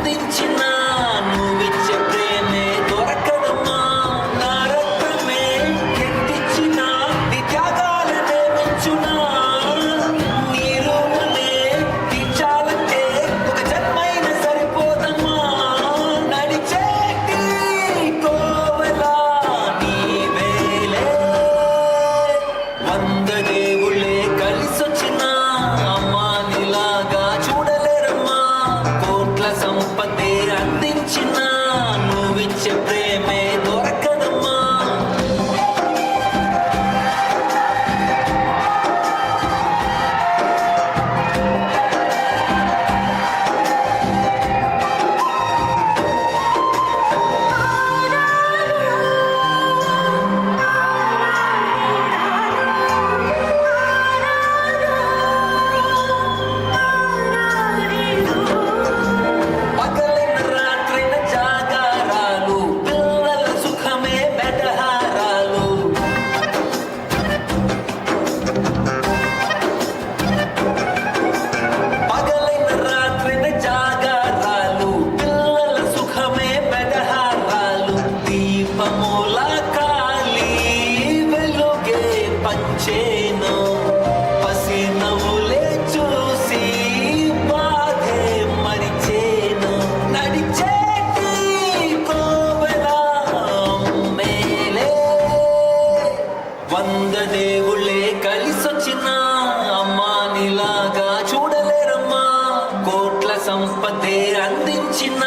అందించిన నువ్విచ్చే ప్రేమే దొరకదమ్మా. నా రక్తమే ఎంటిచ్చిన నీ త్యాగాలనే మెచ్చునా. నీ రూపునే తీర్చాలంటే ఒక జన్మైన సరిపోదమ్మా. నడిచేటి కోవెలా నీవేలే. 100 దేవుళ్ళే కలిసొచ్చిన అమ్మా నీలాగా చూడలేరమ్మా. కోట్ల సంపదే అందించిన నువ్విచ్చే ప్రేమే దొరకదమ్మా. పగలైన రాత్రైన జాగారాలు, పిల్లల సుఖమే బెటహారాలు. పగలైన రాత్రైన జాగారాలు, పిల్లల సుఖమే బెటహారాలు. దీపముల కాలి వెలుగే పంచేను. పసి నవ్వులే చూసి బాధే మరిచేను. నడిచేటి కోవెలా మేలే. 100 దేవుళ్ళే కలిసొచ్చిన అమ్మా నీలాగా చూడలేరమ్మా. కోట్ల సంపదే అందించిన